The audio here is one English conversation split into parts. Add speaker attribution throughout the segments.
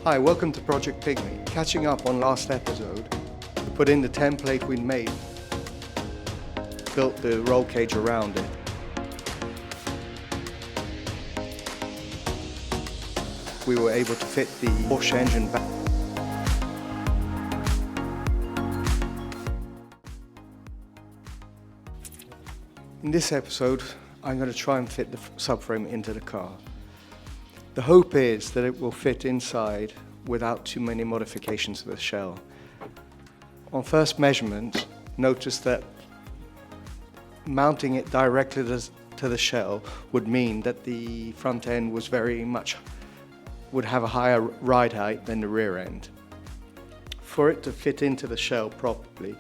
Speaker 1: Hi, welcome to Project PigMi. Catching up on last episode, we put in the template we'd made, built the roll cage around it. We were able to fit the Porsche engine back. In this episode, I'm going to try and fit the subframe into the car. The hope is that it will fit inside without too many modifications to the shell. On first measurement, notice that mounting it directly to the shell would mean that the front end would have a higher ride height than the rear end. For it to fit into the shell properly,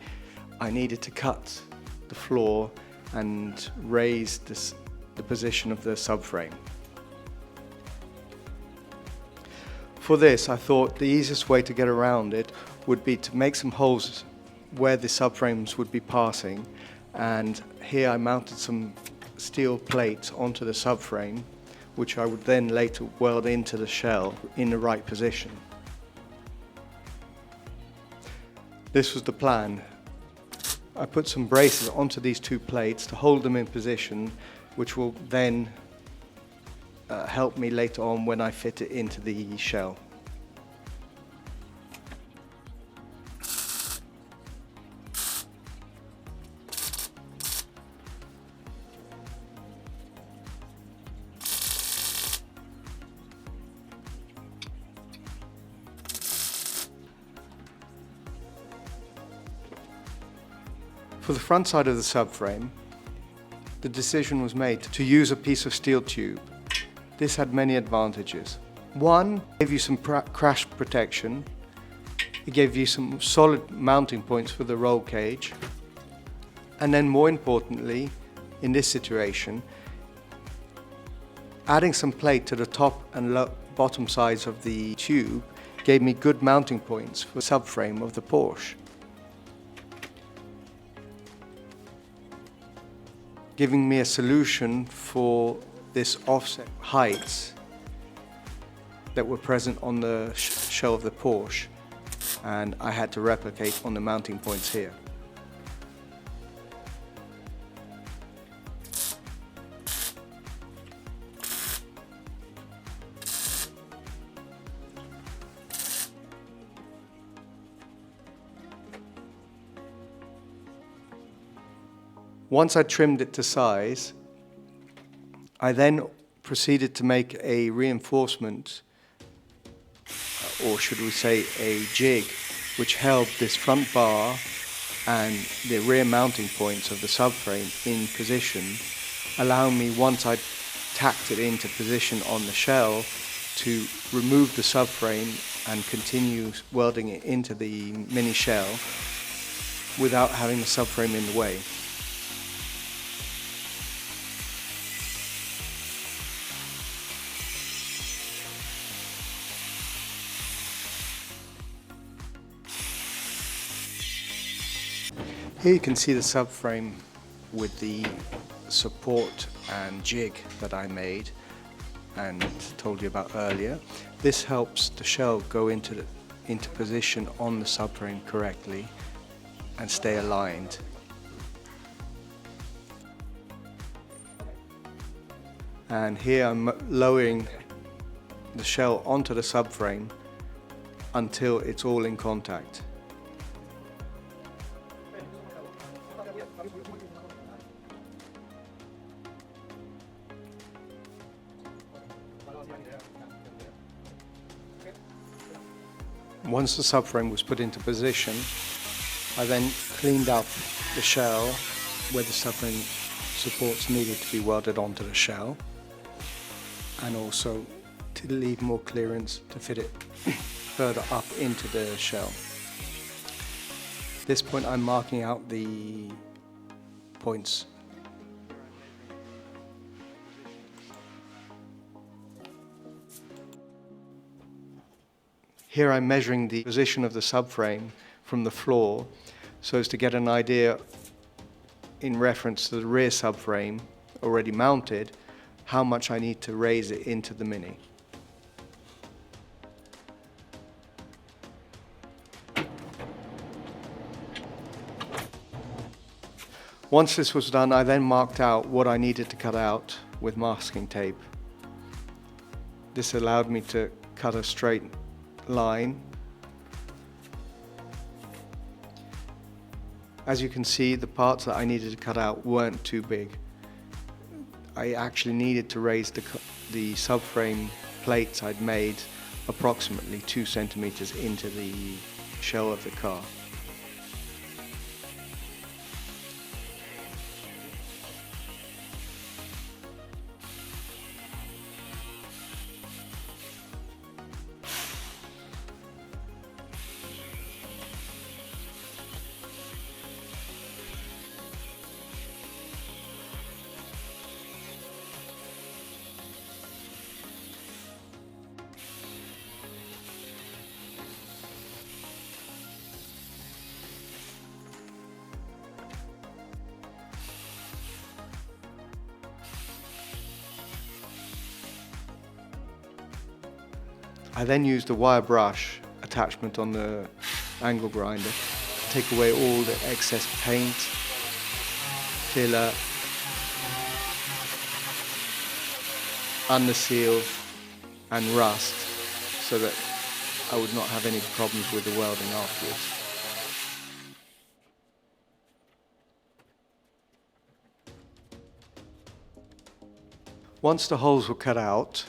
Speaker 1: I needed to cut the floor and raise the position of the subframe. For this, I thought the easiest way to get around it would be to make some holes where the subframes would be passing, and here I mounted some steel plates onto the subframe, which I would then later weld into the shell in the right position. This was the plan. I put some braces onto these two plates to hold them in position, which will then help me later on when I fit it into the shell. For the front side of the subframe, the decision was made to use a piece of steel tube. This had many advantages. One, it gave you some crash protection. It gave you some solid mounting points for the roll cage. And then more importantly, in this situation, adding some plate to the top and bottom sides of the tube gave me good mounting points for the subframe of the Porsche, giving me a solution for this offset heights that were present on the shell of the Porsche, and I had to replicate on the mounting points here. Once I trimmed it to size, I then proceeded to make a reinforcement, or should we say a jig, which held this front bar and the rear mounting points of the subframe in position, allowing me, once I tacked it into position on the shell, to remove the subframe and continue welding it into the mini shell without having the subframe in the way. Here you can see the subframe with the support and jig that I made and told you about earlier. This helps the shell go into position on the subframe correctly and stay aligned. And here I'm lowering the shell onto the subframe until it's all in contact. Once the subframe was put into position, I then cleaned up the shell where the subframe supports needed to be welded onto the shell, and also to leave more clearance to fit it further up into the shell. At this point I'm marking out the points. Here I'm measuring the position of the subframe from the floor so as to get an idea in reference to the rear subframe already mounted, how much I need to raise it into the Mini. Once this was done, I then marked out what I needed to cut out with masking tape. This allowed me to cut a straight line. As you can see, the parts that I needed to cut out weren't too big. I actually needed to raise the subframe plates I'd made approximately 2 centimeters into the shell of the car. I then used a wire brush attachment on the angle grinder to take away all the excess paint, filler, underseal and rust, so that I would not have any problems with the welding afterwards. Once the holes were cut out,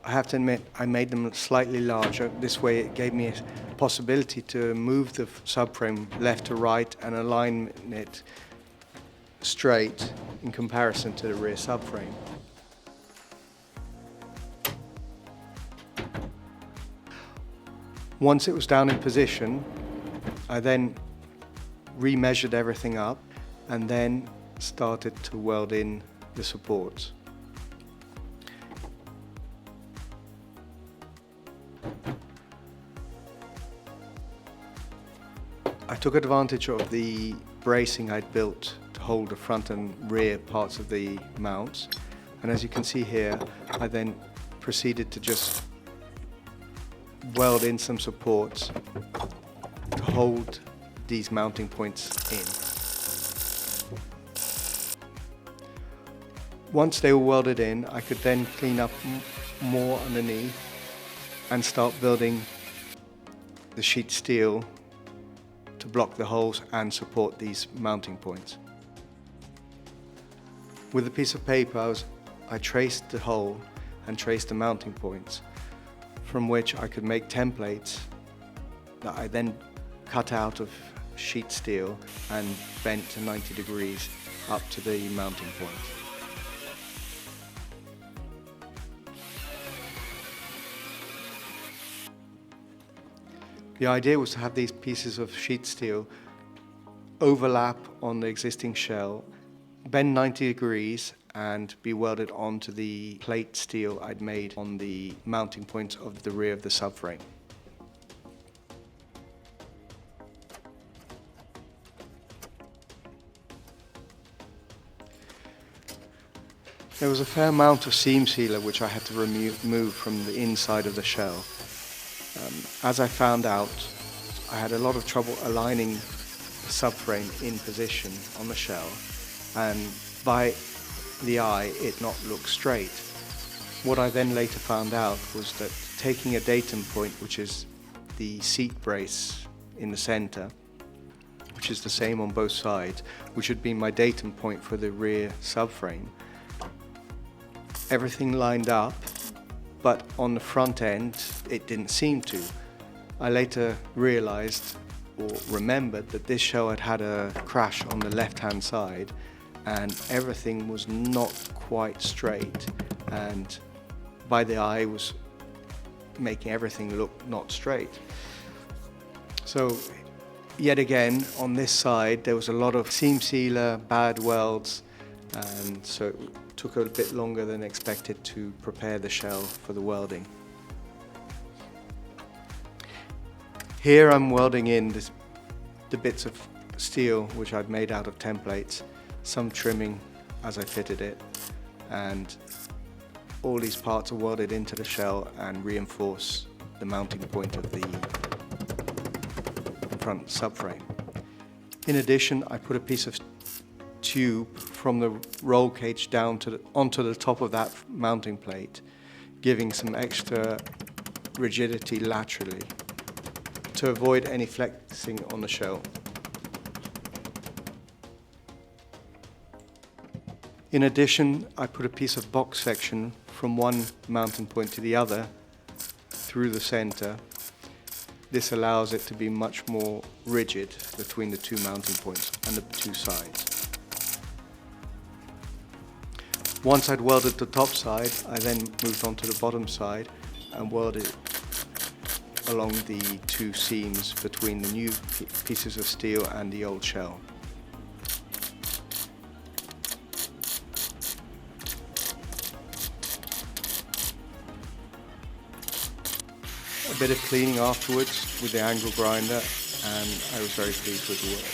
Speaker 1: I have to admit I made them slightly larger. This way it gave me a possibility to move the subframe left to right and align it straight in comparison to the rear subframe. Once it was down in position, I then remeasured everything up and then started to weld in the supports. I took advantage of the bracing I'd built to hold the front and rear parts of the mounts, and as you can see here, I then proceeded to just weld in some supports to hold these mounting points in. Once they were welded in, I could then clean up more underneath and start building the sheet steel to block the holes and support these mounting points. With a piece of paper, I traced the hole and traced the mounting points, from which I could make templates that I then cut out of sheet steel and bent to 90 degrees up to the mounting points. The idea was to have these pieces of sheet steel overlap on the existing shell, bend 90 degrees and be welded onto the plate steel I'd made on the mounting points of the rear of the subframe. There was a fair amount of seam sealer which I had to remove from the inside of the shell. As I found out, I had a lot of trouble aligning the subframe in position on the shell, and by the eye it not look straight. What I then later found out was that taking a datum point, which is the seat brace in the center, which is the same on both sides, which would be my datum point for the rear subframe, everything lined up, but on the front end it didn't seem to. I later realized or remembered that this shell had had a crash on the left hand side and everything was not quite straight, and by the eye was making everything look not straight. So yet again on this side there was a lot of seam sealer, bad welds, and so it took a bit longer than expected to prepare the shell for the welding. Here I'm welding in the bits of steel which I'd made out of templates, some trimming as I fitted it, and all these parts are welded into the shell and reinforce the mounting point of the front subframe. In addition, I put a piece of tube from the roll cage down to onto the top of that mounting plate, giving some extra rigidity laterally to avoid any flexing on the shell. In addition, I put a piece of box section from one mounting point to the other through the center. This allows it to be much more rigid between the two mounting points and the two sides. Once I'd welded the top side, I then moved on to the bottom side and welded along the two seams between the new pieces of steel and the old shell. A bit of cleaning afterwards with the angle grinder, and I was very pleased with the work.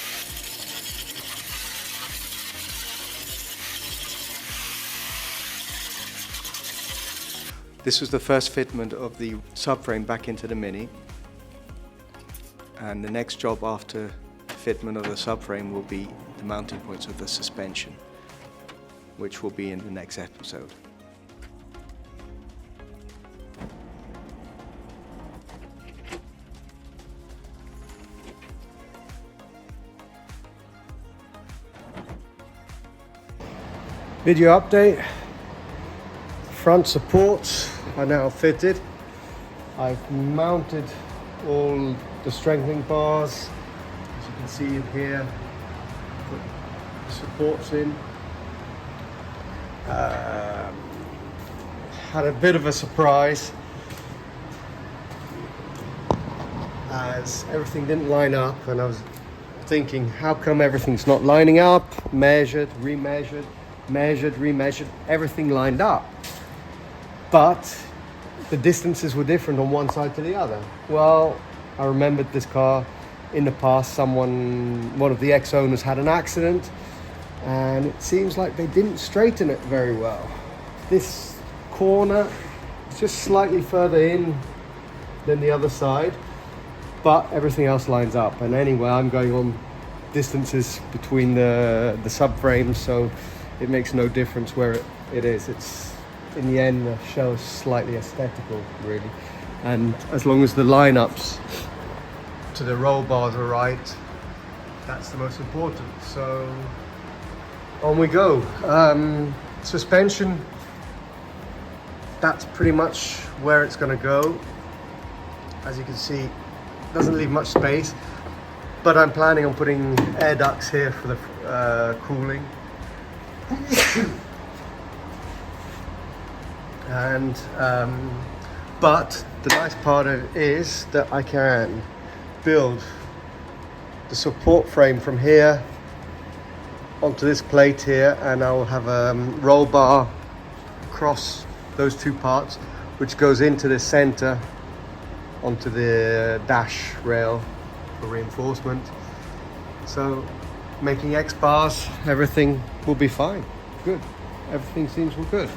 Speaker 1: This was the first fitment of the subframe back into the Mini, and the next job after fitment of the subframe will be the mounting points of the suspension, which will be in the next episode. Video update. Front supports are now fitted. I've mounted all the strengthening bars, as you can see in here. Put the supports in. Had a bit of a surprise as everything didn't line up, and I was thinking, how come everything's not lining up? Measured, remeasured, measured, remeasured, everything lined up. But the distances were different on one side to the other. Well, I remembered this car in the past, one of the ex-owners had an accident, and it seems like they didn't straighten it very well. This corner is just slightly further in than the other side, but everything else lines up. And anyway, I'm going on distances between the subframes, so it makes no difference where it is. It's, in the end, the shell is slightly aesthetical, really. And as long as the lineups to the roll bars are right, that's the most important. So on we go. Suspension, that's pretty much where it's going to go. As you can see, it doesn't leave much space, but I'm planning on putting air ducts here for the cooling. And but the nice part of it is that I can build the support frame from here onto this plate here, and I will have a roll bar across those two parts, which goes into the center onto the dash rail for reinforcement. So making X bars, everything will be fine. Good. Everything seems good.